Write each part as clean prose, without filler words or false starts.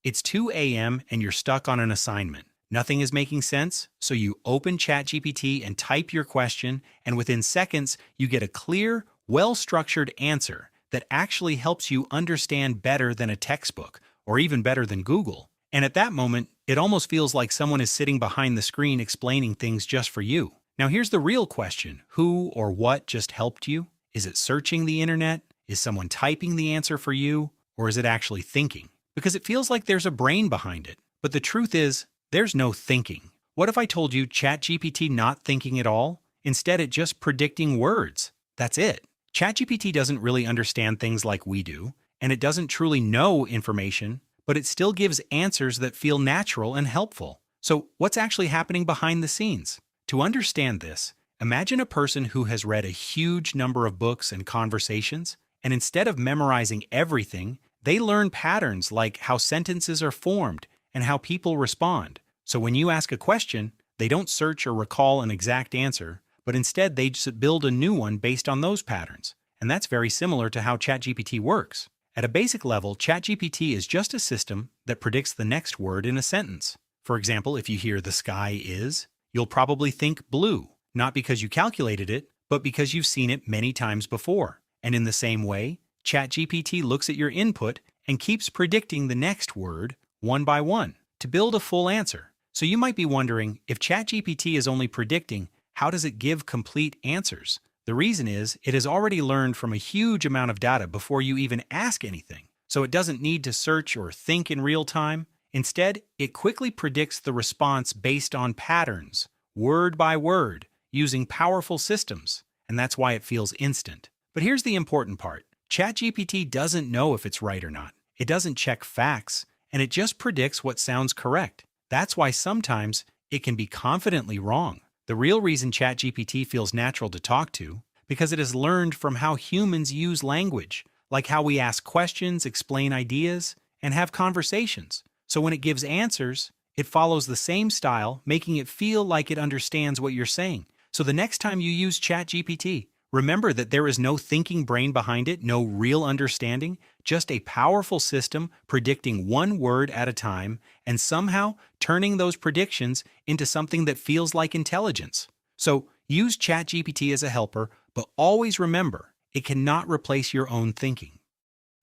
It's 2 a.m. and you're stuck on an assignment. Nothing is making sense, so you open ChatGPT and type your question, and within seconds, you get a clear, well-structured answer that actually helps you understand better than a textbook, or even better than Google. And at that moment, it almost feels like someone is sitting behind the screen explaining things just for you. Now here's the real question. Who or what just helped you? Is it searching the internet? Is someone typing the answer for you? Or is it actually thinking? Because it feels like there's a brain behind it. But the truth is, there's no thinking. What if I told you ChatGPT not thinking at all? Instead, it just predicting words. That's it. ChatGPT doesn't really understand things like we do, and it doesn't truly know information, but it still gives answers that feel natural and helpful. So what's actually happening behind the scenes? To understand this, imagine a person who has read a huge number of books and conversations, and instead of memorizing everything, they learn patterns like how sentences are formed and how people respond. So when you ask a question, they don't search or recall an exact answer, but instead they just build a new one based on those patterns. And that's very similar to how ChatGPT works. At a basic level, ChatGPT is just a system that predicts the next word in a sentence. For example, if you hear "the sky is," you'll probably think blue, not because you calculated it, but because you've seen it many times before. And in the same way, ChatGPT looks at your input and keeps predicting the next word one by one to build a full answer. So you might be wondering, if ChatGPT is only predicting, how does it give complete answers? The reason is, it has already learned from a huge amount of data before you even ask anything. So it doesn't need to search or think in real time. Instead, it quickly predicts the response based on patterns, word by word, using powerful systems. And that's why it feels instant. But here's the important part. ChatGPT doesn't know if it's right or not. It doesn't check facts, and it just predicts what sounds correct. That's why sometimes it can be confidently wrong. The real reason ChatGPT feels natural to talk to, because it has learned from how humans use language, like how we ask questions, explain ideas, and have conversations. So when it gives answers, it follows the same style, making it feel like it understands what you're saying. So the next time you use ChatGPT, remember that there is no thinking brain behind it, no real understanding, just a powerful system predicting one word at a time and somehow turning those predictions into something that feels like intelligence. So use ChatGPT as a helper, but always remember, it cannot replace your own thinking.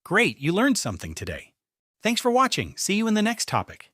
Great, you learned something today. Thanks for watching. See you in the next topic.